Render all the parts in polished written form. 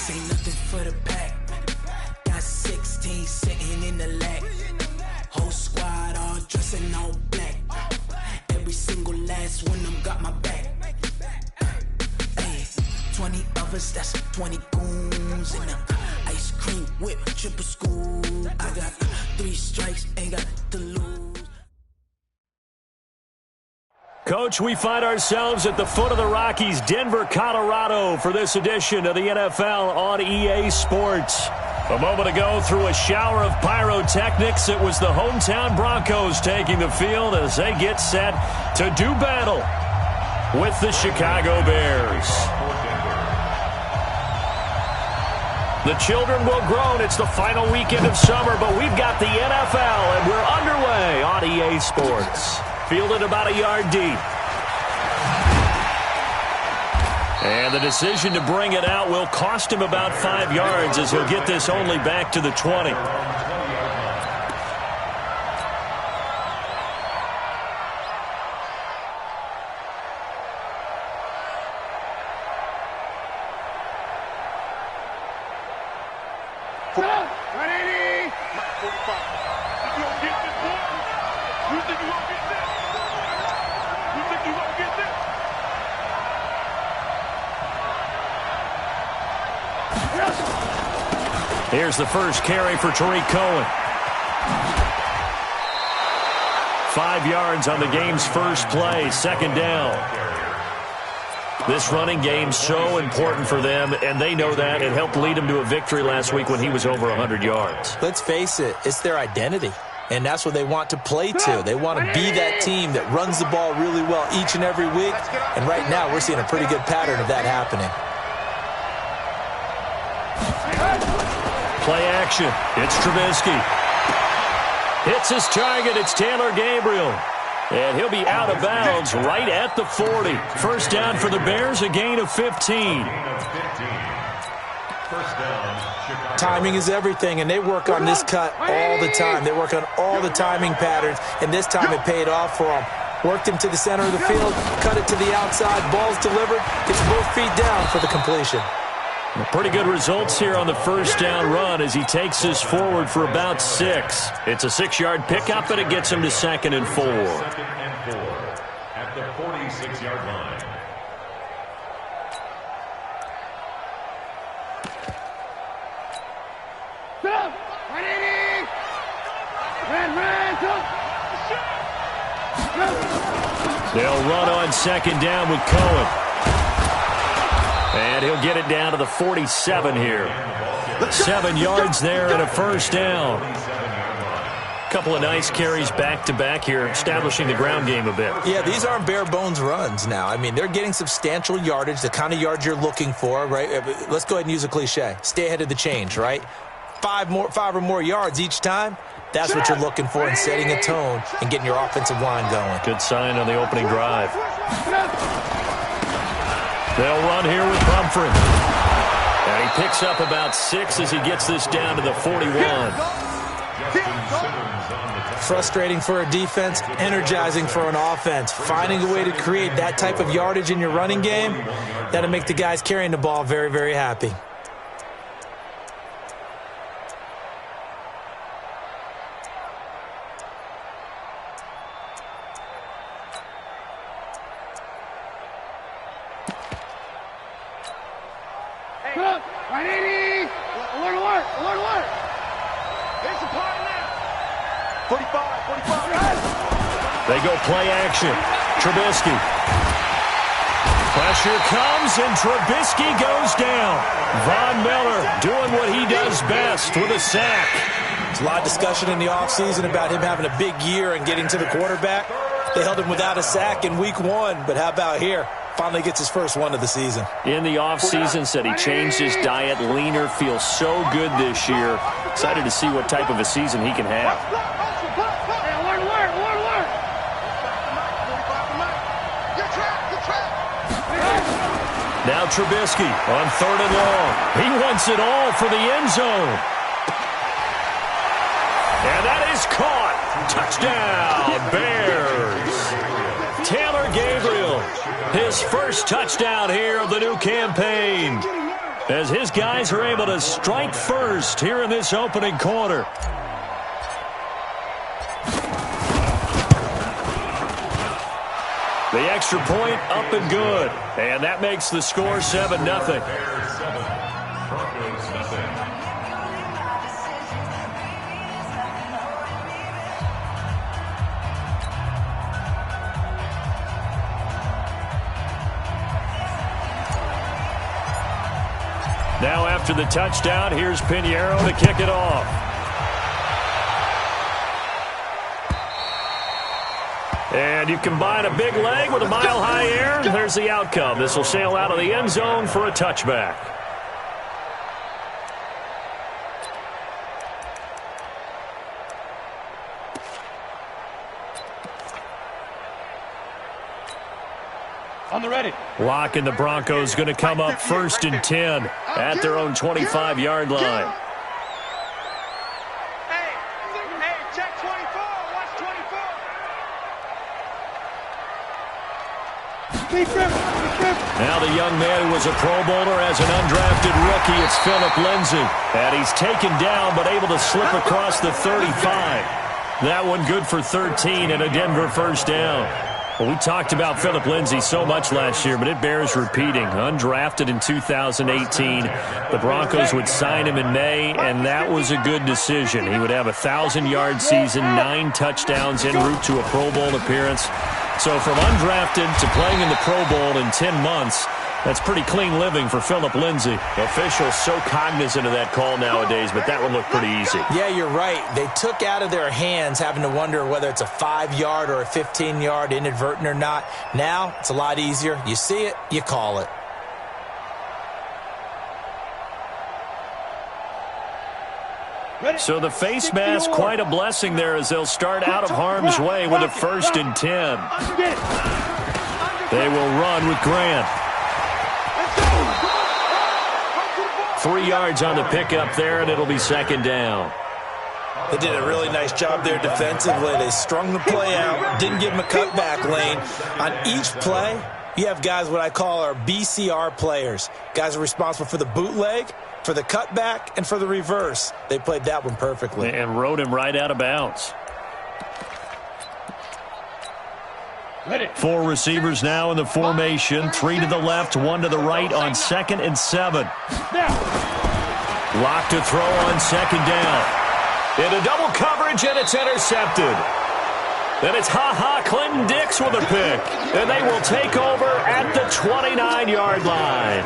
This ain't nothing for the pack. Got 16 sitting in the lap. Whole squad all dressing all black. Every single last one of them got my back. Hey, 20 of us, that's 20 goons in the ice cream whip, triple school. I got 3 strikes, ain't got to lose. Coach, we find ourselves at the foot of the Rockies, Denver, Colorado, for this edition of the NFL on EA Sports. A moment ago, through a shower of pyrotechnics, it was the hometown Broncos taking the field as they get set to do battle with the Chicago Bears. The children will groan. It's the final weekend of summer, but we've got the NFL, and we're underway on EA Sports. Fielded about a yard deep. And the decision to bring it out will cost him about 5 yards as he'll get this only back to the 20. Here's the first carry for Tariq Cohen. 5 yards on the game's first play, second down. This running game's so important for them, and they know that. It helped lead them to a victory last week when he was over 100 yards. Let's face it, it's their identity, and that's what they want to play to. They want to be that team that runs the ball really well each and every week, and right now we're seeing a pretty good pattern of that happening. Play action. It's Trubisky. Hits his target. It's Taylor Gabriel. And he'll be out of bounds right at the 40. First down for the Bears, a gain of 15. Timing is everything, and they work on this cut all the time. They work on all the timing patterns, and this time it paid off for them. Worked him to the center of the field, cut it to the outside, ball's delivered, gets both feet down for the completion. Pretty good results here on the first down run as he takes this forward for about 6. It's a 6-yard pickup, and it gets him to 2nd and 4. Second and 4 at the 46-yard line. They'll run on second down with Cohen. And he'll get it down to the 47 here. 7 yards there and a first down. Couple of nice carries back-to-back here, establishing the ground game a bit. Yeah, these aren't bare-bones runs now. I mean, they're getting substantial yardage, the kind of yards you're looking for, right? Let's go ahead and use a cliche. Stay ahead of the change, right? 5 or more yards each time. That's what you're looking for in setting a tone and getting your offensive line going. Good sign on the opening drive. They'll run here with Pumphrey. And he picks up about 6 as he gets this down to the 41. Frustrating for a defense, energizing for an offense. Finding a way to create that type of yardage in your running game, that'll make the guys carrying the ball very, very happy. They go play action. Trubisky. Pressure comes, and Trubisky goes down. Von Miller doing what he does best with a sack. There's a lot of discussion in the offseason about him having a big year and getting to the quarterback. They held him without a sack in week 1, but how about here? Finally gets his first one of the season. In the offseason, said he changed his diet, leaner, feels so good this year. Excited to see what type of a season he can have. Now Trubisky on 3rd and long. He wants it all for the end zone. And that is caught. Touchdown, Bears. Taylor Gabriel, his first touchdown here of the new campaign. as his guys are able to strike first here in this opening quarter. The extra point up and good. And that makes the score 7-0. Now after the touchdown, here's Pinheiro to kick it off. And you combine a big leg with a mile-high air, there's the outcome. This will sail out of the end zone for a touchback. On the ready. Lock and the Broncos going to come up 1st and 10 at their own 25-yard line. Check 24. Watch 24. Now the young man who was a Pro Bowler as an undrafted rookie, it's Philip Lindsay. And he's taken down but able to slip across the 35. That one good for 13 and a Denver first down. Well, we talked about Philip Lindsay so much last year, but it bears repeating. Undrafted in 2018. The Broncos would sign him in May, and that was a good decision. He would have a 1,000-yard season, 9 touchdowns en route to a Pro Bowl appearance. So from undrafted to playing in the Pro Bowl in 10 months, that's pretty clean living for Philip Lindsay. Officials so cognizant of that call nowadays, but that would look pretty easy. Yeah, you're right. They took out of their hands having to wonder whether it's a 5-yard or a 15-yard inadvertent or not. Now, it's a lot easier. You see it, you call it. So the face mask, quite a blessing there as they'll start out of harm's way with a 1st and 10. They will run with Grant. 3 yards on the pickup there, and it'll be 2nd down. They did a really nice job there defensively. They strung the play out, didn't give him a cutback lane. On each play, you have guys what I call our BCR players. Guys are responsible for the bootleg, for the cutback, and for the reverse. They played that one perfectly. And rode him right out of bounds. 4 receivers now in the formation. 3 to the left, 1 to the right on 2nd and 7. Lock to throw on 2nd down. Into double coverage, and it's intercepted. Then it's Clinton Dix with a pick. And they will take over at the 29-yard line.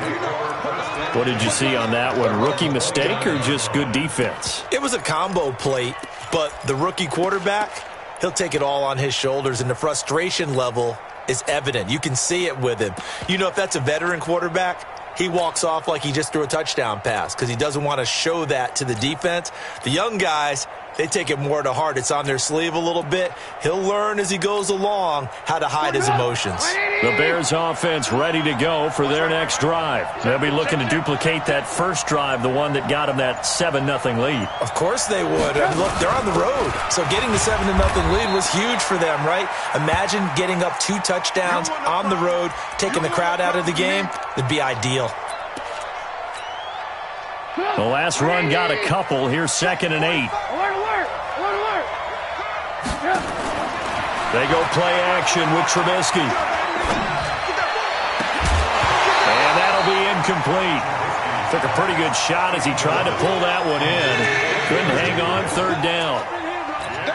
What did you see on that one? Rookie mistake or just good defense? It was a combo plate, but the rookie quarterback, he'll take it all on his shoulders, and the frustration level is evident. You can see it with him. You know, if that's a veteran quarterback, he walks off like he just threw a touchdown pass because he doesn't want to show that to the defense. The young guys, they take it more to heart. It's on their sleeve a little bit. He'll learn as he goes along how to hide his emotions. The Bears offense ready to go for their next drive. They'll be looking to duplicate that first drive, the one that got them that 7-0 lead. Of course they would. I mean, look, they're on the road. So getting the 7-0 lead was huge for them, right? Imagine getting up 2 touchdowns on the road, taking the crowd out of the game. It'd be ideal. The last run got a couple. Here's 2nd and 8. They go play action with Trubisky. And that'll be incomplete. Took a pretty good shot as he tried to pull that one in. Couldn't hang on, 3rd down.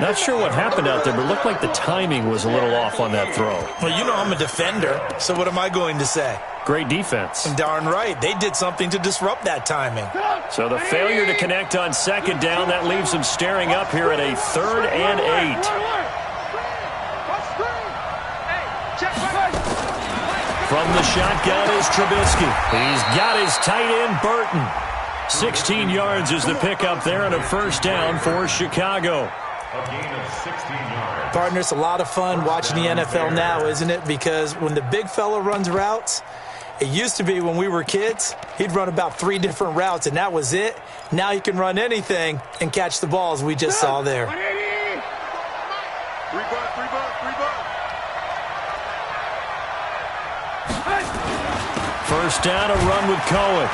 Not sure what happened out there, but it looked like the timing was a little off on that throw. Well, you know I'm a defender, so what am I going to say? Great defense. Darn right. They did something to disrupt that timing. So the failure to connect on 2nd down, that leaves them staring up here at a 3rd and 8. From the shotgun is Trubisky. He's got his tight end, Burton. 16 yards is the pickup there and a 1st down for Chicago. A gain of 16 yards. Partner, it's a lot of fun watching the NFL now, isn't it? Because when the big fella runs routes, it used to be when we were kids, he'd run about 3 different routes, and that was it. Now he can run anything and catch the balls we just saw there. First down, a run with Cohen.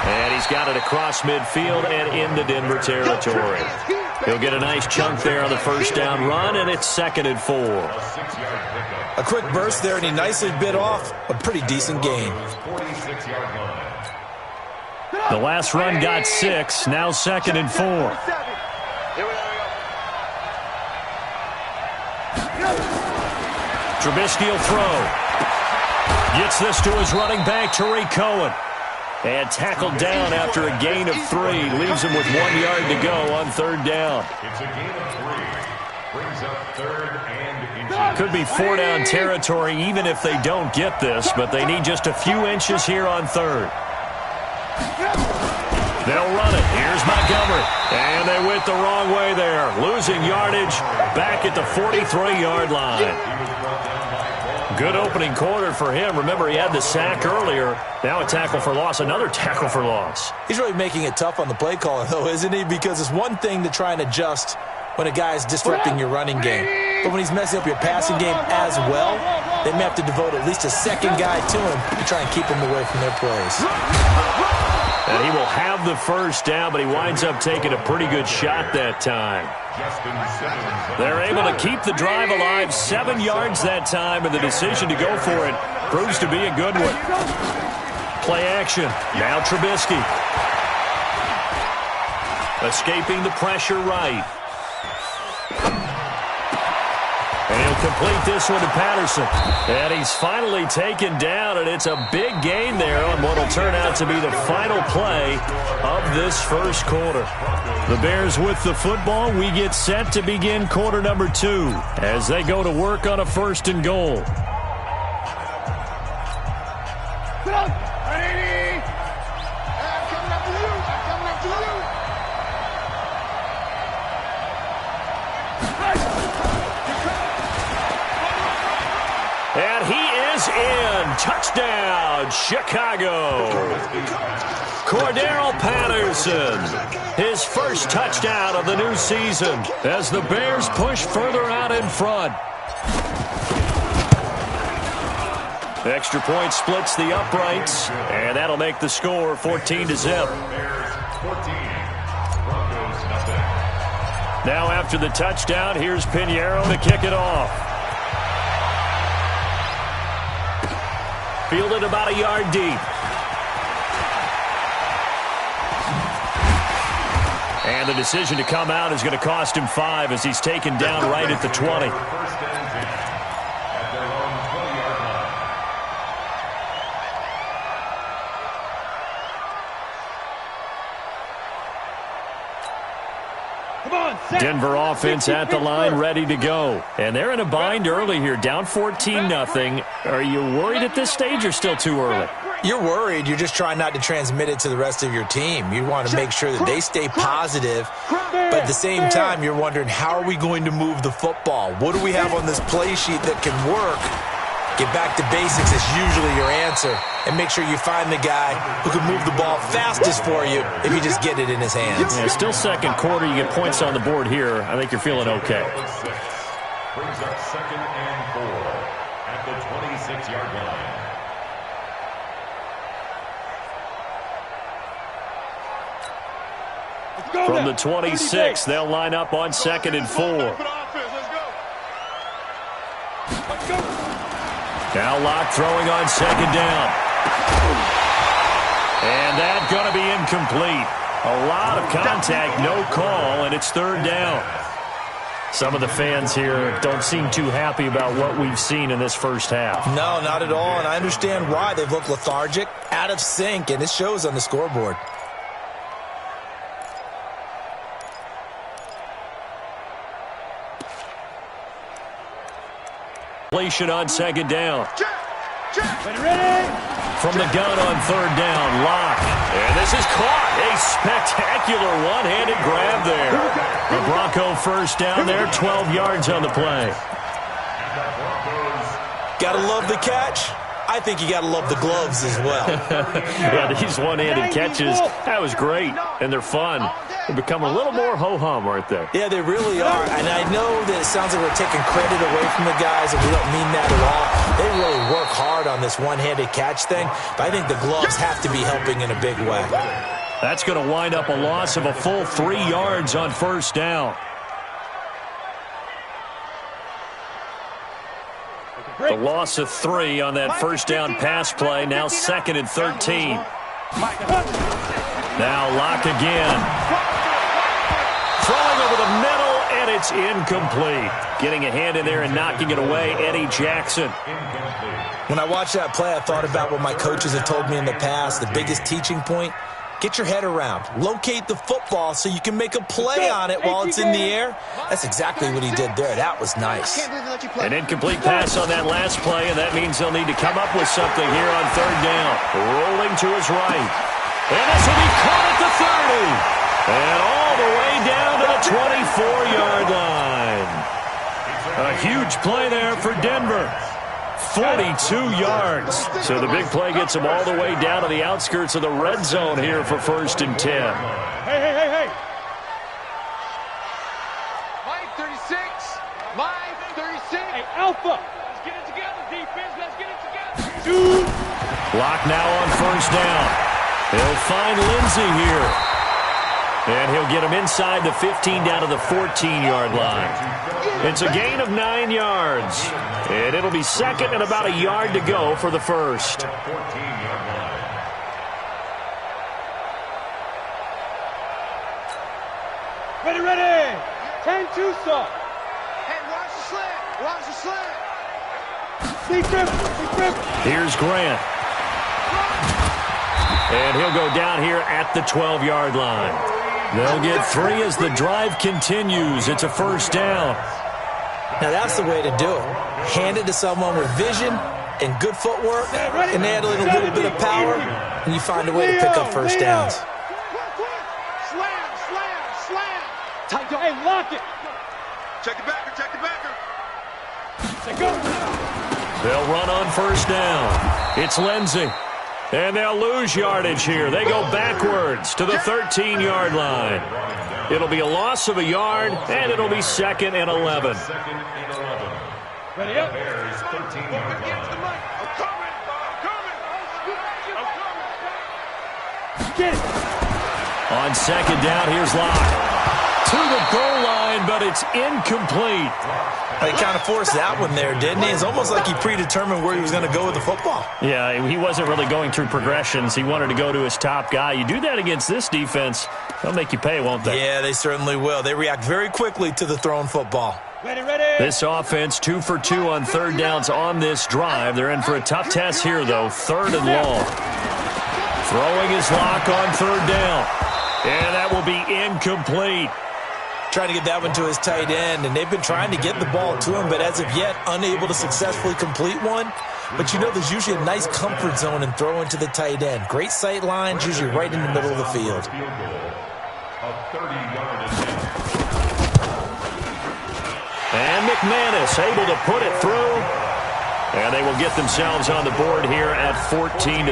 And he's got it across midfield and into Denver territory. He'll get a nice chunk there on the first down run, and it's 2nd and 4. A quick burst there, and he nicely bit off a pretty decent gain. The last run got 6, now 2nd and 4. Trubisky will throw. Gets this to his running back, Tariq Cohen. And tackled down after a gain of 3. Leaves him with 1 yard to go on 3rd down. It's a gain of 3. Brings up 3rd and inches. Could be 4-down territory even if they don't get this, but they need just a few inches here on 3rd. They'll run it. Here's Montgomery. And they went the wrong way there. Losing yardage back at the 43-yard line. Good opening quarter for him. Remember, he had the sack earlier. Now a tackle for loss, another tackle for loss. He's really making it tough on the play caller, though, isn't he? Because it's one thing to try and adjust when a guy is disrupting your running game. But when he's messing up your passing game as well, they may have to devote at least a second guy to him to try and keep him away from their plays. And he will have the first down, but he winds up taking a pretty good shot that time. They're able to keep the drive alive, 7 yards that time, and the decision to go for it proves to be a good one. Play action. Now Trubisky. Escaping the pressure right. And he'll complete this one to Patterson. And he's finally taken down, and it's a big gain there on what will turn out to be the final play of this first quarter. The Bears with the football. We get set to begin quarter number 2 as they go to work on a 1st and goal. And he is in. Touchdown, Chicago. Cordero Patterson, his first touchdown of the new season as the Bears push further out in front. Extra point splits the uprights, and that'll make the score 14-0. Now after the touchdown, here's Pinheiro to kick it off. Fielded about a yard deep. And the decision to come out is going to cost him 5 as he's taken down right at the 20. Denver offense at the line, ready to go. And they're in a bind early here, down 14-0. Are you worried at this stage or still too early? You're worried. You're just trying not to transmit it to the rest of your team. You want to make sure that they stay positive. But at the same time, you're wondering, how are we going to move the football? What do we have on this play sheet that can work? Get back to basics is usually your answer. And make sure you find the guy who can move the ball fastest for you if you just get it in his hands. Yeah, still second quarter. You get points on the board here. I think you're feeling okay. Brings up 2nd and 4 at the 26-yard line. From the 26, they'll line up on 2nd and 4. Now Locke throwing on 2nd down. And that's going to be incomplete. A lot of contact, no call, and it's 3rd down. Some of the fans here don't seem too happy about what we've seen in this first half. No, not at all, and I understand why. They've looked lethargic, out of sync, and it shows on the scoreboard. Completion on 2nd down. From the gun on 3rd down, Locke. And this is caught. A spectacular one-handed grab there. The Bronco first down there, 12 yards on the play. Gotta love the catch. I think you got to love the gloves as well. Yeah, these one-handed catches, that was great, and they're fun. They become a little more ho-hum, aren't they? Yeah, they really are. And I know that it sounds like we're taking credit away from the guys, and we don't mean that at all. They really work hard on this one-handed catch thing, but I think the gloves have to be helping in a big way. That's going to wind up a loss of a full 3 yards on first down. The loss of 3 on that first down pass play. Now 2nd and 13. Now Locke again. Throwing over the middle, and it's incomplete. Getting a hand in there and knocking it away, Eddie Jackson. When I watched that play, I thought about what my coaches have told me in the past. The biggest teaching point, get your head around. Locate the football so you can make a play on it while it's in the air. That's exactly what he did there. That was nice. An incomplete pass on that last play, and that means they'll need to come up with something here on third down. Rolling to his right. And this will be caught at the 30. And all the way down to the 24-yard line. A huge play there for Denver. 42 yards. So the big play gets them all the way down to the outskirts of the red zone here for 1st and 10. Hey. Mike 36. Mike 36. Hey, Alpha. Let's get it together, defense. Let's get it together. Locke now on first down. He'll find Lindsey here. And he'll get him inside the 15 down to the 14-yard line. It's a gain of 9 yards. And it'll be 2nd and about a yard to go for the first. Ready. 10-2 stop. Hey, watch the slant. Here's Grant. And he'll go down here at the 12-yard line. They'll get 3 as the drive continues. It's a first down. Now, that's the way to do it. Hand it to someone with vision and good footwork, and add a little bit of power, and you find a way to pick up first downs. Slam. Hey, lock it. Check the backer. Go. They'll run on first down. It's Lindsey. And they'll lose yardage here. They go backwards to the 13-yard line. It'll be a loss of a yard, and it'll be 2nd and 11. Ready up. Get it. On 2nd down, here's Locke. To the goal line, but it's incomplete. He kind of forced that one there, didn't he? It's almost like he predetermined where he was going to go with the football. Yeah, he wasn't really going through progressions. He wanted to go to his top guy. You do that against this defense, they'll make you pay, won't they? Yeah, they certainly will. They react very quickly to the thrown football. Ready. This offense 2 for 2 on third downs on this drive. They're in for a tough test here, though. 3rd and long. Throwing his Locke on third down. And that will be incomplete. Trying to get that one to his tight end, and they've been trying to get the ball to him, but as of yet, unable to successfully complete one. But you know, there's usually a nice comfort zone in throwing to the tight end. Great sight lines, usually right in the middle of the field. And McManus able to put it through. And they will get themselves on the board here at 14-3.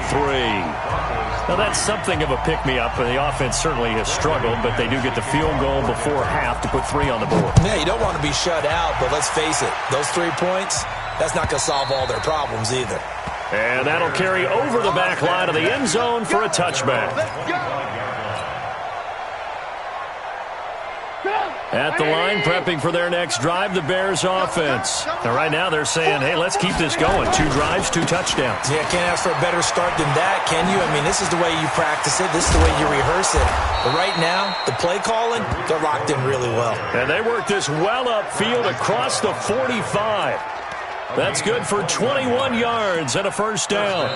Now, that's something of a pick-me-up. The offense certainly has struggled, but they do get the field goal before half to put 3 on the board. Yeah, you don't want to be shut out, but let's face it, those 3 points, that's not going to solve all their problems either. And that'll carry over the back line of the end zone for a touchback. At the line, prepping for their next drive, the Bears offense. Now, right now, they're saying, hey, let's keep this going. 2 drives, 2 touchdowns. Yeah, can't ask for a better start than that, can you? I mean, this is the way you practice it. This is the way you rehearse it. But right now, the play calling, they're locked in really well. And they work this well upfield across the 45. That's good for 21 yards and a first down.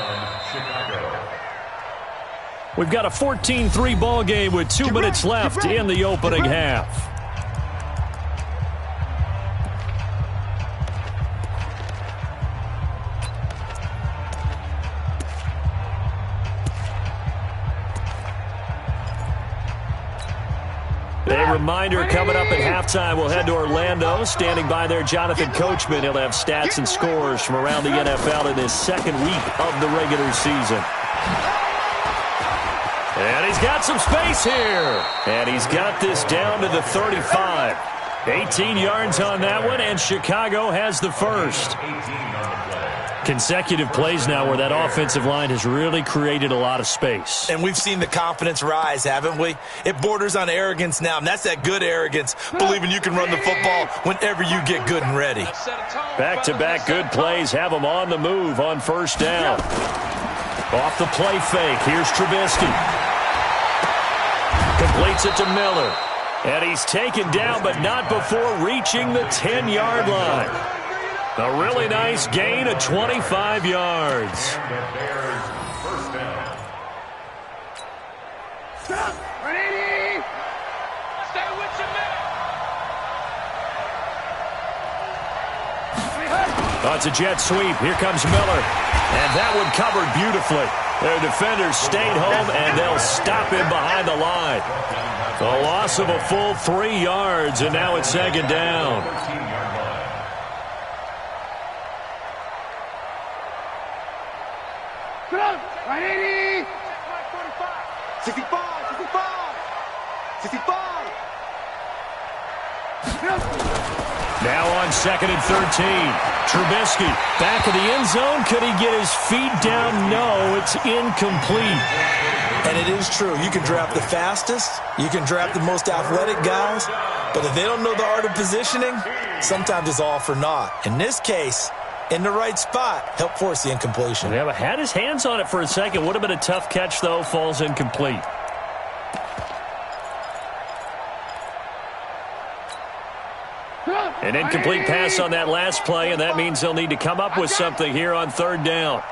We've got a 14-3 ball game with 2 minutes left in the opening half. They reminder, coming up at halftime, we'll head to Orlando. Standing by there, Jonathan Coachman. He'll have stats and scores from around the NFL in his second week of the regular season. And he's got some space here. And he's got this down to the 35. 18 yards on that one, and Chicago has the first. Consecutive plays now where that offensive line has really created a lot of space. And we've seen the confidence rise, haven't we? It borders on arrogance now, and that's that good arrogance, believing you can run the football whenever you get good and ready. Back-to-back good plays have them on the move on first down. Off the play fake, here's Trubisky. Completes it to Miller. And he's taken down, but not before reaching the 10-yard line. A really nice gain of 25 yards. Stop! Ready! Stay with your man! Oh, it's a jet sweep. Here comes Miller. And that one covered beautifully. Their defenders stayed home, and they'll stop him behind the line. A loss of a full 3 yards, and now it's second down. Ready! 65! 65! Now on second and 13. Trubisky back of the end zone. Could he get his feet down? No, it's incomplete. And it is true. You can draft the fastest. You can draft the most athletic guys. But if they don't know the art of positioning, sometimes it's all for naught. In this case, in the right spot, help force the incompletion. Yeah, but had his hands on it for a second. Would have been a tough catch, though. Falls incomplete. An incomplete pass on that last play, and that means they'll need to come up with something here on third down.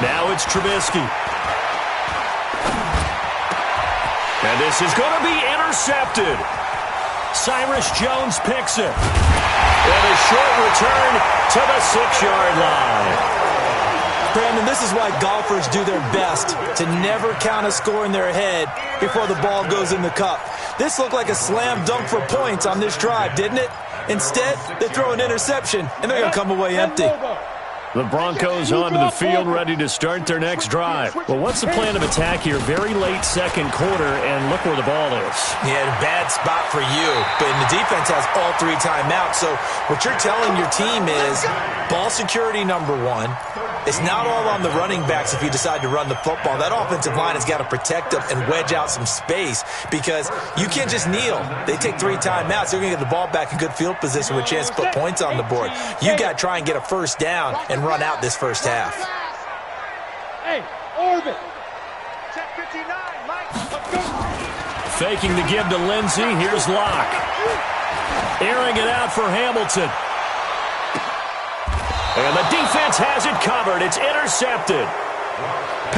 Now it's Trubisky. And this is going to be intercepted. Cyrus Jones picks it. And a short return to the 6-yard line. Brandon, this is why golfers do their best to never count a score in their head before the ball goes in the cup. This looked like a slam dunk for points on this drive, didn't it? Instead, they throw an interception, and they're going to come away empty. The Broncos onto the field, ready to start their next drive. Well, what's the plan of attack here? Very late second quarter, and look where the ball is. Yeah, a bad spot for you, but the defense has all 3 timeouts. So what you're telling your team is ball security number 1. It's not all on the running backs if you decide to run the football. That offensive line has got to protect them and wedge out some space because you can't just kneel. They take 3 timeouts. They're going to get the ball back in good field position with a chance to put points on the board. You got to try and get a first down and run out this first half. Hey, orbit. Check 59, Mike. Let's go. Faking the give to Lindsey. Here's Locke. Airing it out for Hamilton. And the defense has it covered. It's intercepted.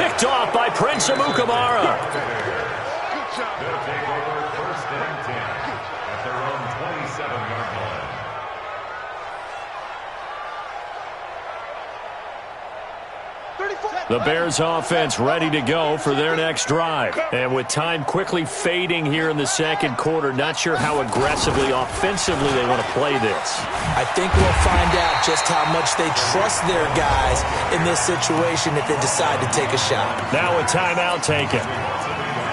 Picked off by Prince Amukamara. Good job. They'll take over first and 10 at their own 27-yard line. The Bears offense ready to go for their next drive. And with time quickly fading here in the second quarter, not sure how aggressively, offensively they want to play this. I think we'll find out just how much they trust their guys in this situation if they decide to take a shot. Now a timeout taken.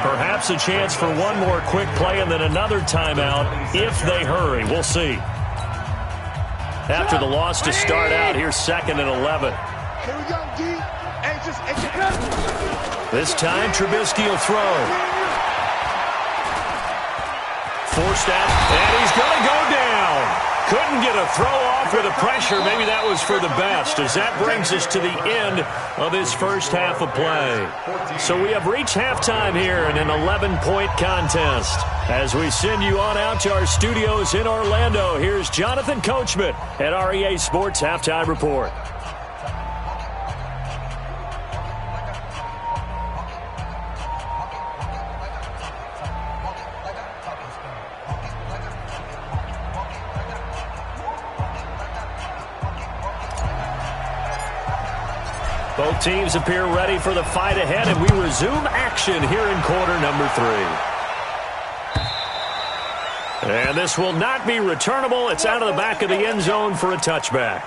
Perhaps a chance for one more quick play and then another timeout if they hurry. We'll see. After the loss to start out, here's second and 11. Here we go, D. This time, Trubisky will throw. Forced out, and he's going to go down. Couldn't get a throw off with the pressure. Maybe that was for the best, as that brings us to the end of this first half of play. So we have reached halftime here in an 11-point contest. As we send you on out to our studios in Orlando, here's Jonathan Coachman at REA Sports Halftime Report. Both teams appear ready for the fight ahead, and we resume action here in quarter number 3. And this will not be returnable. It's out of the back of the end zone for a touchback.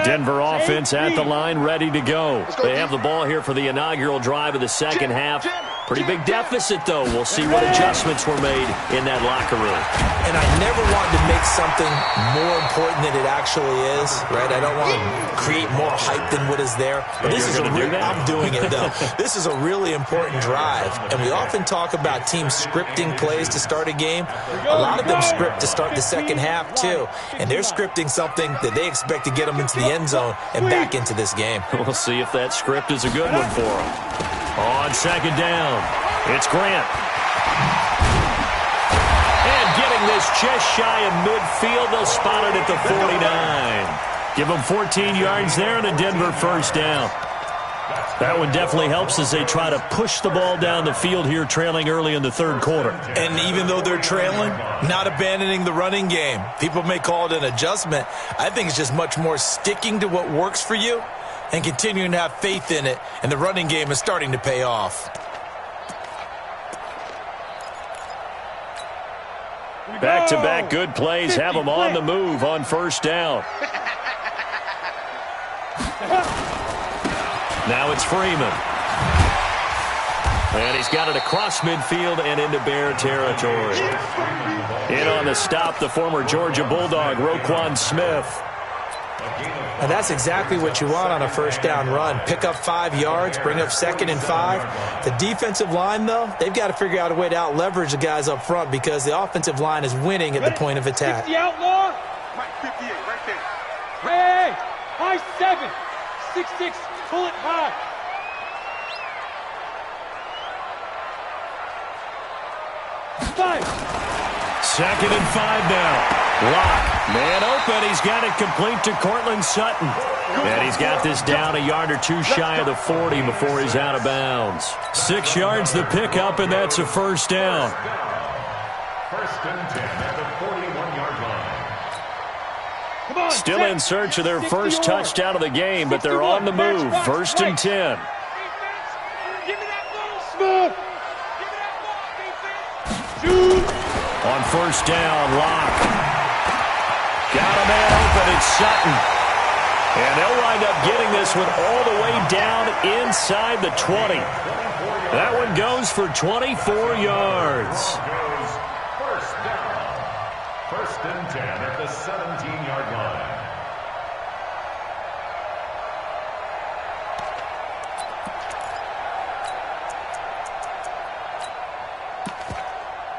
Denver offense at the line, ready to go. They have the ball here for the inaugural drive of the second half. Pretty big deficit, though. We'll see what adjustments were made in that locker room. And I never wanted to make something more important than it actually is, right? I don't want to create more hype than what is there. But this is I'm doing it, though. This is a really important drive. And we often talk about teams scripting plays to start a game. A lot of them script to start the second half, too. And they're scripting something that they expect to get them into the end zone and back into this game. We'll see if that script is a good one for them. On second down, it's Grant. And getting this just shy of midfield, they'll spot it at the 49. Give them 14 yards there and a Denver first down. That one definitely helps as they try to push the ball down the field here, trailing early in the third quarter. And even though they're trailing, not abandoning the running game. People may call it an adjustment. I think it's just much more sticking to what works for you and continuing to have faith in it, and the running game is starting to pay off. Back-to-back good plays have them on the move on first down. Now it's Freeman. And he's got it across midfield and into Bear territory. In on the stop, the former Georgia Bulldog, Roquan Smith. And that's exactly what you want on a first down run. Pick up 5 yards, bring up 2nd and 5. The defensive line, though, they've got to figure out a way to out-leverage the guys up front because the offensive line is winning at the point of attack. 50 outlaw. Mike 58 right there. Hey, high 7. 6'6", pull it high. Five. 2nd and 5 now. Lock. Man open. He's got it complete to Cortland Sutton. And he's got this down a yard or two shy of the 40 before he's out of bounds. 6 yards the pickup, and that's a first down. First and 10 at the 41-yard line. Still in search of their first touchdown of the game, but they're on the move. First and 10. Give me that ball, Smith. Give me that ball, defense. Shoot. On first down, Lock. Got a man open, it's Sutton. And they'll wind up getting this one all the way down inside the 20. That one goes for 24 yards. First down. First and 10 at the 17-yard line.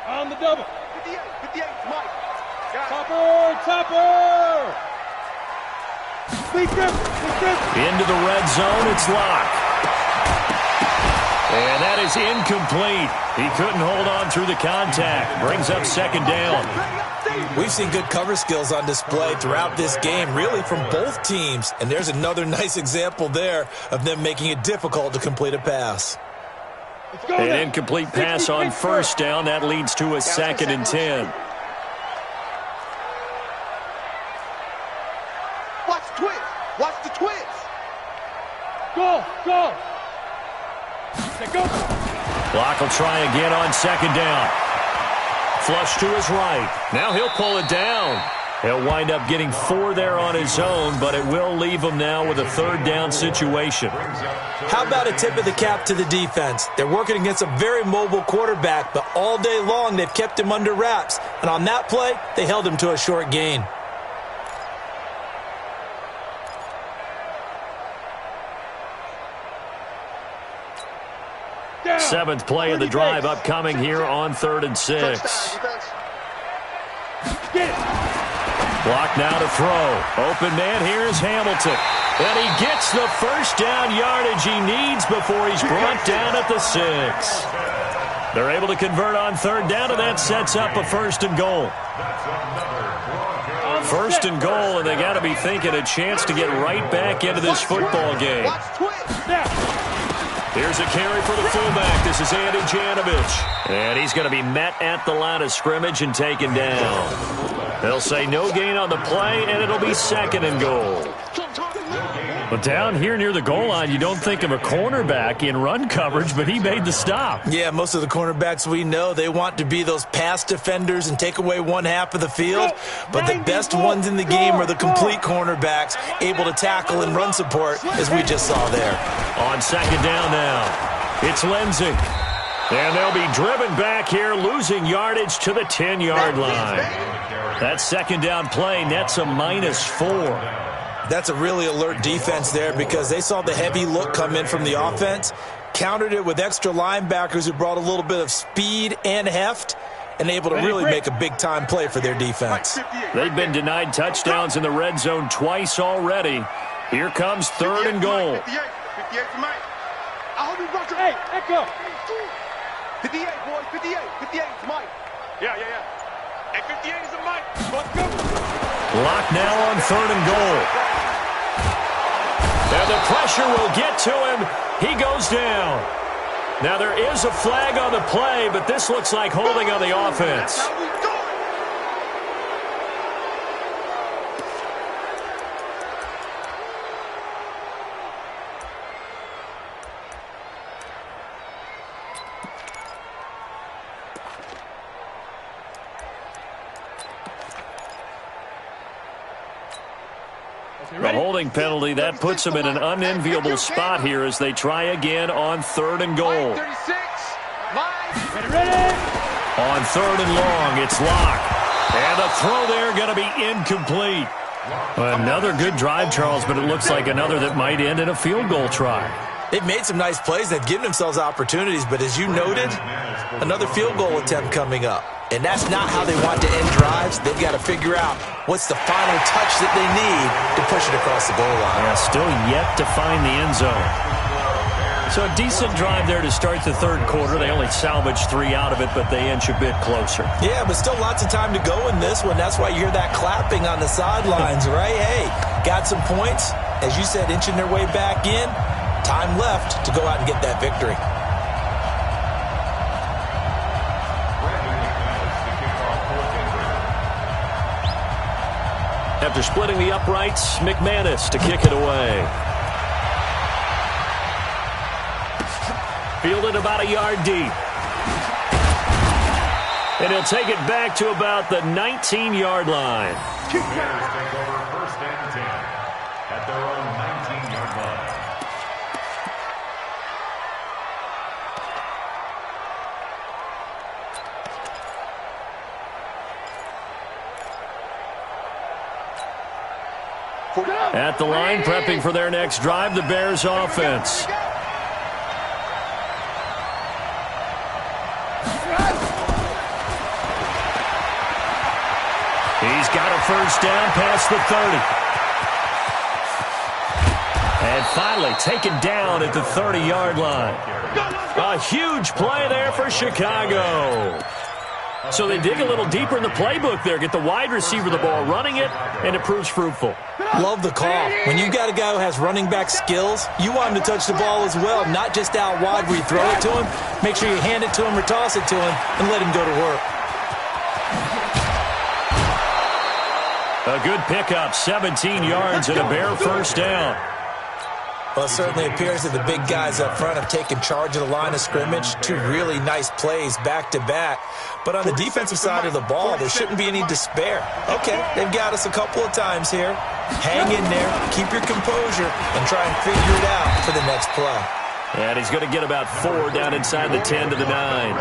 On the double. 58, Mike. Topper. Into the red zone, it's Lock. And that is incomplete. He couldn't hold on through the contact. Brings up second down. We've seen good cover skills on display throughout this game, really from both teams. And there's another nice example there of them making it difficult to complete a pass. An incomplete pass on first down. That leads to a 2nd and 10. Watch the twist. Go. Block will try again on second down. Flush to his right. Now he'll pull it down. He'll wind up getting 4 there on his own, but it will leave him now with a third down situation. How about a tip of the cap to the defense? They're working against a very mobile quarterback, but all day long they've kept him under wraps. And on that play, they held him to a short gain. Seventh play of the drive upcoming here on 3rd and 6. Block now to throw. Open man, here's Hamilton. And he gets the first down yardage he needs before he's brought down at the 6. They're able to convert on third down, and that sets up a first and goal. First and goal, and they got to be thinking a chance to get right back into this football game. Here's a carry for the fullback. This is Andy Janovich. And he's going to be met at the line of scrimmage and taken down. They'll say no gain on the play, and it'll be 2nd and goal. But down here near the goal line, you don't think of a cornerback in run coverage, but he made the stop. Yeah, most of the cornerbacks we know, they want to be those pass defenders and take away one half of the field. But the best ones in the game are the complete cornerbacks, able to tackle and run support, as we just saw there. On 2nd down now, it's Lindsey. And they'll be driven back here, losing yardage to the 10-yard line. That 2nd down play nets a -4. That's a really alert defense there because they saw the heavy look come in from the offense, countered it with extra linebackers who brought a little bit of speed and heft, and able to really make a big-time play for their defense. They've been denied touchdowns in the red zone twice already. Here comes 3rd and goal. 58 for Mike. I hope you brought your 8. Echo. 58, boys. 58. 58 is Mike. Yeah. Hey, 58 is a Mike. Let's go. Lock now on 3rd and goal. And the pressure will get to him. He goes down. Now there is a flag on the play, but this looks like holding on the offense. That's how we do it. The holding penalty, that puts them in an unenviable spot here as they try again on 3rd and goal. 36. Ready. On 3rd and long, it's Locke. And the throw there going to be incomplete. Another good drive, Charles, but it looks like another that might end in a field goal try. They've made some nice plays. They've given themselves opportunities, but as you noted, another field goal attempt coming up. And that's not how they want to end drives. They've got to figure out what's the final touch that they need to push it across the goal line. Yeah, still yet to find the end zone. So a decent drive there to start the 3rd quarter. They only salvaged 3 out of it, but they inch a bit closer. Yeah, but still lots of time to go in this one. That's why you hear that clapping on the sidelines, right? Hey, got some points. As you said, inching their way back in. Time left to go out and get that victory. After splitting the uprights, McManus to kick it away. Fielded about a yard deep. And he'll take it back to about the 19-yard line. Bears take over 1st and 10 at their own 19-yard line. At the line, prepping for their next drive, the Bears offense. He's got a 1st down past the 30. And finally taken down at the 30-yard line. A huge play there for Chicago. So they dig a little deeper in the playbook there, get the wide receiver the ball, running it, and it proves fruitful. Love the call. When you got a guy who has running back skills, you want him to touch the ball as well, not just out wide where you throw it to him. Make sure you hand it to him or toss it to him and let him go to work. A good pickup, 17 yards and a Bear 1st down. Well, it certainly appears that the big guys up front have taken charge of the line of scrimmage. 2 really nice plays back-to-back. But on the defensive side of the ball, there shouldn't be any despair. Okay, they've got us a couple of times here. Hang in there, keep your composure, and try and figure it out for the next play. And he's going to get about 4 down inside the 10 to the 9.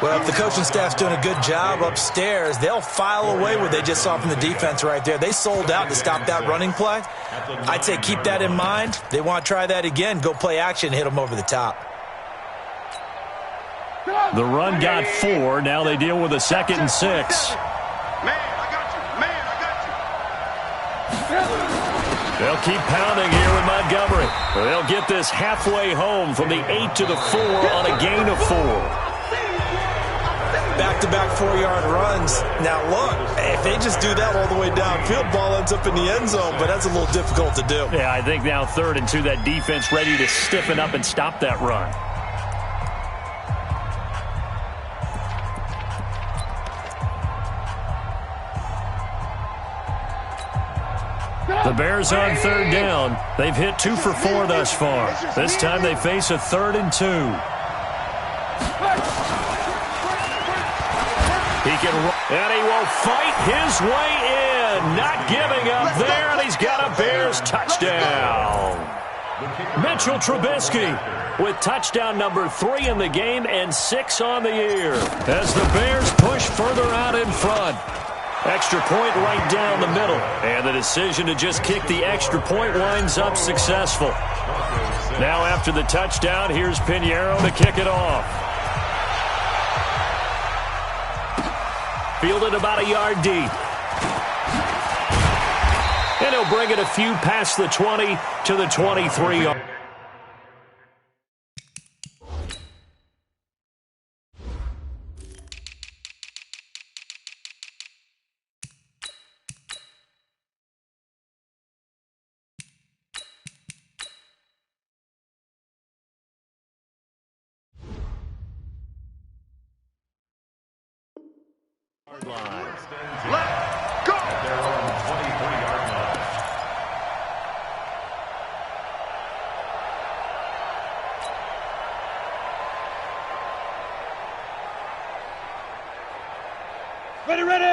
Well, if the coaching staff's doing a good job upstairs, they'll file away what they just saw from the defense right there. They sold out to stop that running play. I'd say keep that in mind. They want to try that again, go play action, hit them over the top. The run got 4. Now they deal with a 2nd and 6. Man, I got you. They'll keep pounding here with Montgomery. They'll get this halfway home from the 8 to the 4 on a gain of 4. Back-to-back 4-yard runs. Now, look, if they just do that all the way downfield, ball ends up in the end zone, but that's a little difficult to do. Yeah, I think now 3rd and 2, that defense ready to stiffen up and stop that run. The Bears on 3rd down. They've hit 2 for 4 thus far. This time they face a 3rd and 2. He can run, and he will fight his way in. Not giving up there, and he's got a Bears touchdown. Mitchell Trubisky with touchdown number 3 in the game and 6 on the year as the Bears push further out in front. Extra point right down the middle. And the decision to just kick the extra point winds up successful. Now after the touchdown, here's Pinheiro to kick it off. Fielded about a yard deep. And he'll bring it a few past the 20 to the 23. Let's go! Their own 23-yard line.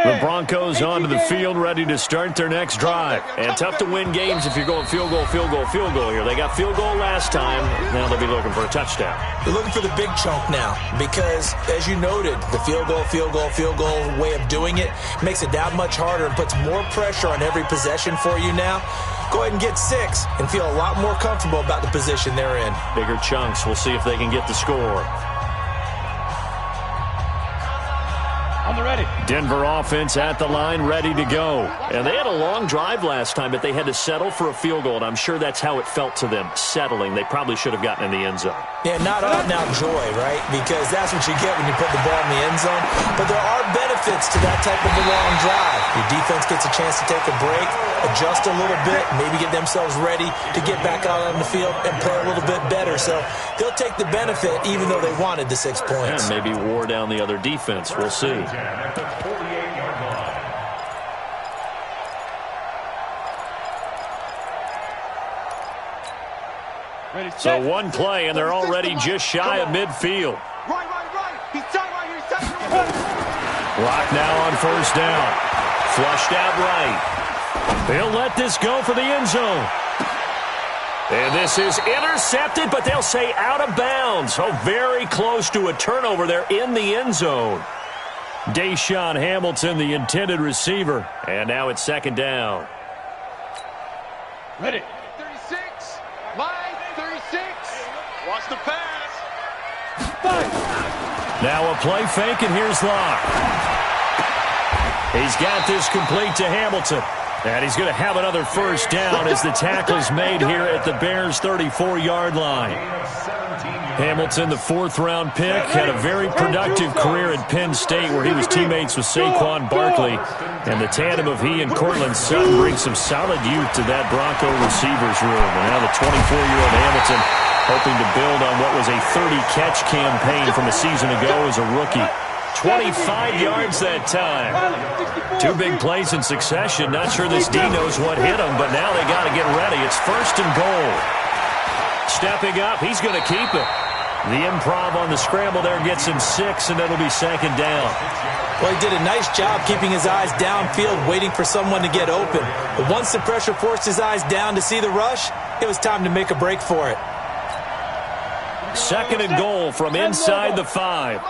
The Broncos onto the field, ready to start their next drive. And tough to win games if you're going field goal here. They got field goal last time. Now they'll be looking for a touchdown. They're looking for the big chunk now because, as you noted, the field goal way of doing it makes it that much harder and puts more pressure on every possession for you now. Go ahead and get 6 and feel a lot more comfortable about the position they're in. Bigger chunks. We'll see if they can get the score. On the ready. Denver offense at the line, ready to go. And they had a long drive last time, but they had to settle for a field goal, and I'm sure that's how it felt to them, settling. They probably should have gotten in the end zone. Yeah, not out-and-out joy, right? Because that's what you get when you put the ball in the end zone. But there are benefits to that type of a long drive. Your defense gets a chance to take a break, adjust a little bit, maybe get themselves ready to get back out on the field and play a little bit better. So they'll take the benefit even though they wanted the 6 points. And maybe wore down the other defense. We'll see. At the 48-yard line. Ready, So one play, and they're already just shy of midfield. Right. He's tight right here. He's tight. Lock now on 1st down. Flushed out right. They'll let this go for the end zone. And this is intercepted, but they'll say out of bounds. Oh, very close to a turnover there in the end zone. Deshaun Hamilton, the intended receiver. And now it's 2nd down. Ready. 36. Line 36. Watch the pass. 5. Now a play fake, and here's Locke. He's got this complete to Hamilton. And he's going to have another 1st down as the tackle's made here at the Bears' 34-yard line. Hamilton, the 4th-round pick, had a very productive career at Penn State where he was teammates with Saquon Barkley. And the tandem of he and Cortland Sutton brings some solid youth to that Bronco receivers room. And now the 24-year-old Hamilton hoping to build on what was a 30-catch campaign from a season ago as a rookie. 25 yards that time. 2 big plays in succession. Not sure this D knows what hit him, but now they got to get ready. It's 1st and goal. Stepping up, he's going to keep it. The improv on the scramble there gets him 6, and it'll be 2nd down. Well, he did a nice job keeping his eyes downfield, waiting for someone to get open. But once the pressure forced his eyes down to see the rush, it was time to make a break for it. 2nd and goal from inside the 5.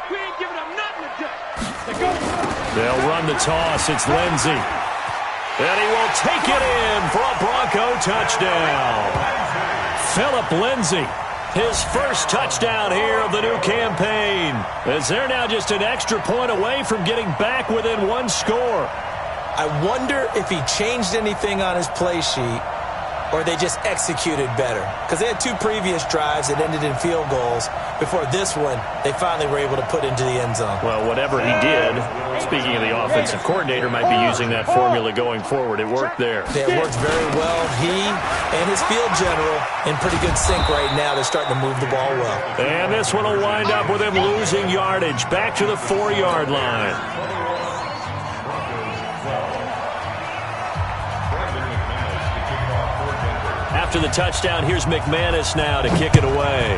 We ain't giving up nothing today. They'll run the toss. It's Lindsey. And he will take it in for a Bronco touchdown. Phillip Lindsey, his 1st touchdown here of the new campaign. As they're now just an extra point away from getting back within 1 score. I wonder if he changed anything on his play sheet or they just executed better? Because they had 2 previous drives that ended in field goals. Before this one, they finally were able to put into the end zone. Well, whatever he did, speaking of the offensive coordinator, might be using that formula going forward. It worked there. Yeah, it worked very well. He and his field general in pretty good sync right now. They're starting to move the ball well. And this one will wind up with him losing yardage back to the 4-yard line. After the touchdown, here's McManus now to kick it away.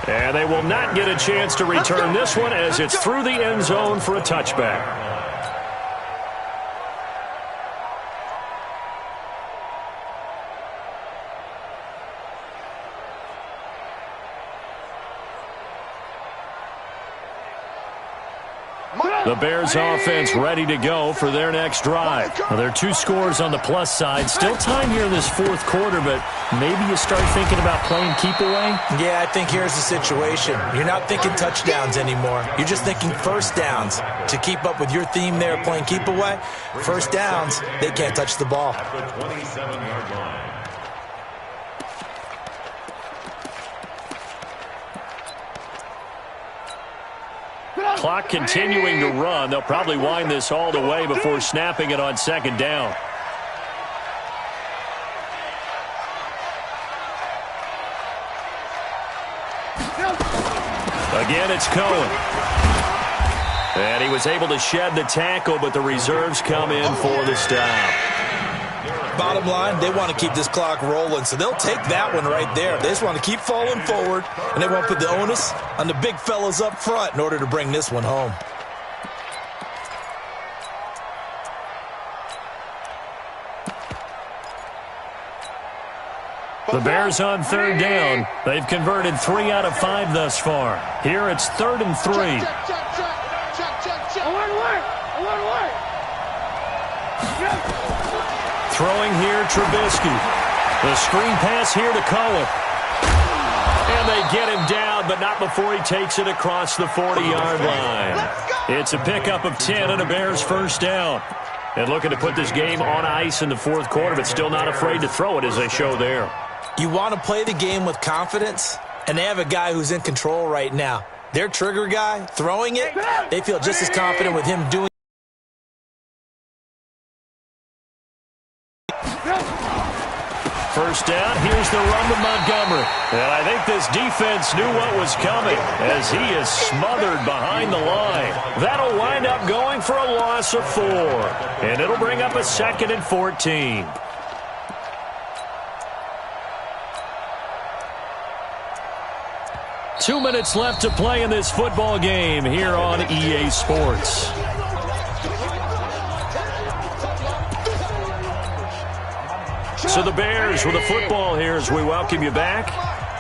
And they will not get a chance to return this one as it's through the end zone for a touchback. The Bears offense ready to go for their next drive. Well, there are 2 scores on the plus side. Still time here in this 4th quarter, but maybe you start thinking about playing keep away? Yeah, I think here's the situation. You're not thinking touchdowns anymore. You're just thinking first downs. To keep up with your theme there, playing keep away, first downs, they can't touch the ball. At the 27-yard line. Clock continuing to run. They'll probably wind this all the way before snapping it on 2nd down. Again, it's Cohen. And he was able to shed the tackle, but the reserves come in for the stop. Bottom line, they want to keep this clock rolling, so they'll take that one right there. They just want to keep falling forward, and they won't put the onus on the big fellas up front in order to bring this one home. The Bears on 3rd down. They've converted 3 out of 5 thus far. Here it's 3rd and 3. Throwing here, Trubisky. The screen pass here to Cohen. And they get him down, but not before he takes it across the 40-yard line. It's a pickup of 10 and a Bears first down. And looking to put this game on ice in the 4th quarter, but still not afraid to throw it as they show there. You want to play the game with confidence, and they have a guy who's in control right now. Their trigger guy, throwing it, they feel just as confident with him doing it. First down, here's the run to Montgomery. And I think this defense knew what was coming as he is smothered behind the line. That'll wind up going for a loss of 4. And it'll bring up a 2nd and 14. Two minutes left to play in this football game here on EA Sports. So the Bears with the football here as we welcome you back.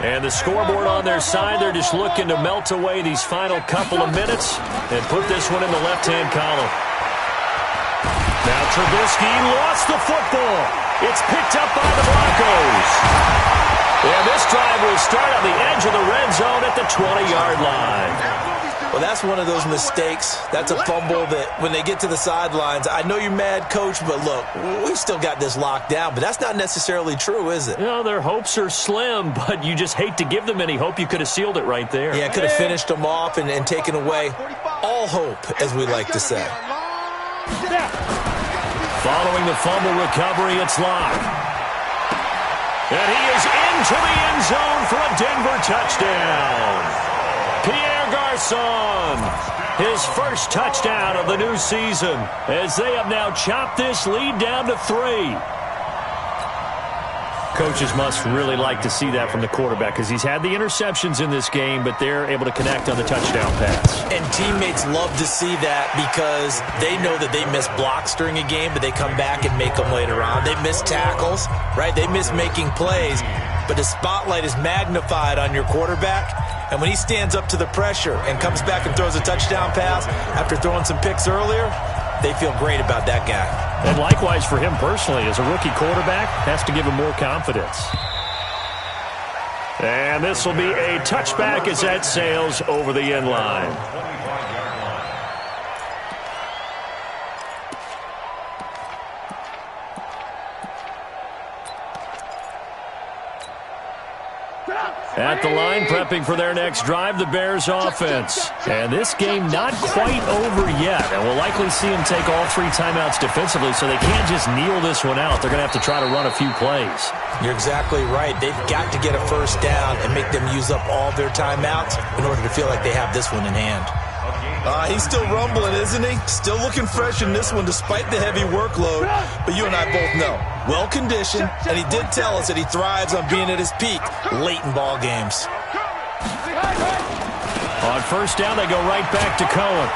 And the scoreboard on their side, they're just looking to melt away these final couple of minutes and put this one in the left-hand column. Now Trubisky lost the football. It's picked up by the Broncos. And this drive will start on the edge of the red zone at the 20-yard line. Well, that's one of those mistakes. That's a fumble that when they get to the sidelines, I know you're mad, Coach, but look, we've still got this locked down. But that's not necessarily true, is it? You know, their hopes are slim, but you just hate to give them any hope. You could have sealed it right there. Yeah, could have finished them off and taken away all hope, as we like to say. Following the fumble recovery, it's Locke. And he is into the end zone for a Denver touchdown. Pierre Garçon, his first touchdown of the new season, as they have now chopped this lead down to 3. Coaches must really like to see that from the quarterback because he's had the interceptions in this game, but they're able to connect on the touchdown pass. And teammates love to see that because they know that they miss blocks during a game, but they come back and make them later on. They miss tackles, right? They miss making plays, but the spotlight is magnified on your quarterback. And when he stands up to the pressure and comes back and throws a touchdown pass after throwing some picks earlier, they feel great about that guy. And likewise for him personally, as a rookie quarterback, has to give him more confidence. And this will be a touchback as that sails over the end line. At the line, prepping for their next drive, the Bears offense. And this game not quite over yet. And we'll likely see them take all 3 timeouts defensively, so they can't just kneel this one out. They're going to have to try to run a few plays. You're exactly right. They've got to get a first down and make them use up all their timeouts in order to feel like they have this one in hand. He's still rumbling, isn't he? Still looking fresh in this one despite the heavy workload. But you and I both know, well-conditioned, and he did tell us that he thrives on being at his peak late in ball games. On first down, they go right back to Cohen.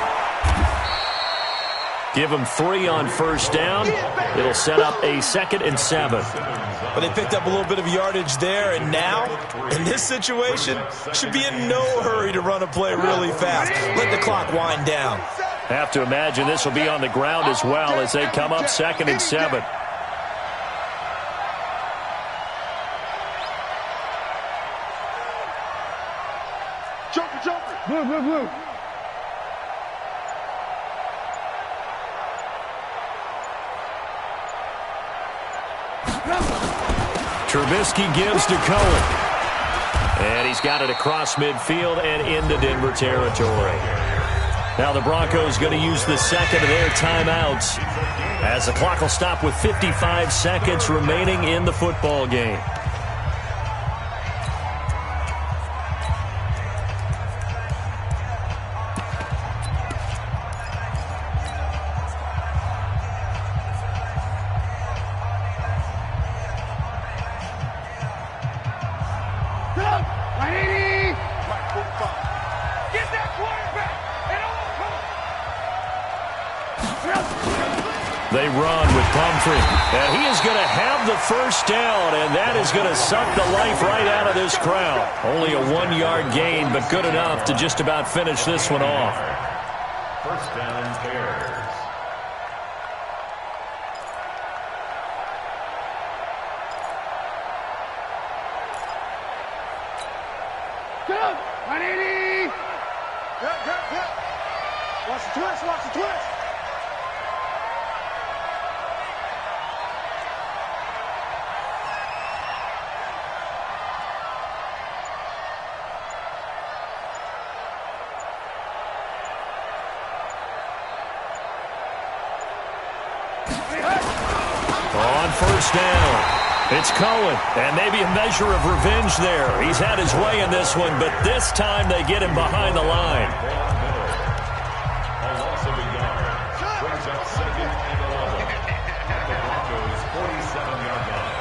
Give him 3 on first down. It'll set up a 2nd and 7. But they picked up a little bit of yardage there, and now, in this situation, should be in no hurry to run a play really fast. Let the clock wind down. Have to imagine this will be on the ground as well as they come up 2nd and 7. Jumper. Move. Trubisky gives to Cohen. And he's got it across midfield and into Denver territory. Now the Broncos going to use the 2nd of their timeouts as the clock will stop with 55 seconds remaining in the football game. They run with Pumphrey, and he is going to have the first down, and that is going to suck the life right out of this crowd. Only a 1-yard gain, but good enough to just about finish this one off. First down, Bears. Good. 180. Good. Watch the twist. On first down, it's Cohen, and maybe a measure of revenge there. He's had his way in this one, but this time they get him behind the line. A loss of a yard. Brings up 2nd and 11. At the Broncos' 47-yard line.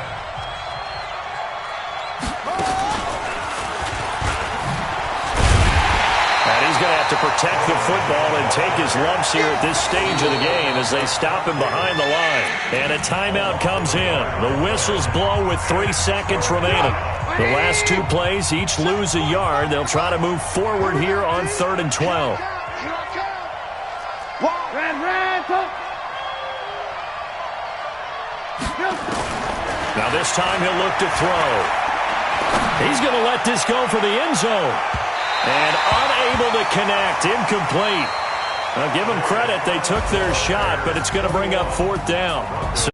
And he's going to have to protect the football and take his lumps here at this stage of the game as they stop him behind the line. And a timeout comes in. The whistles blow with 3 seconds remaining. The last 2 plays each lose a yard. They'll try to move forward here on 3rd and 12. Now this time he'll look to throw. He's going to let this go for the end zone. And unable to connect, incomplete. Now give them credit, they took their shot, but it's going to bring up 4th down. So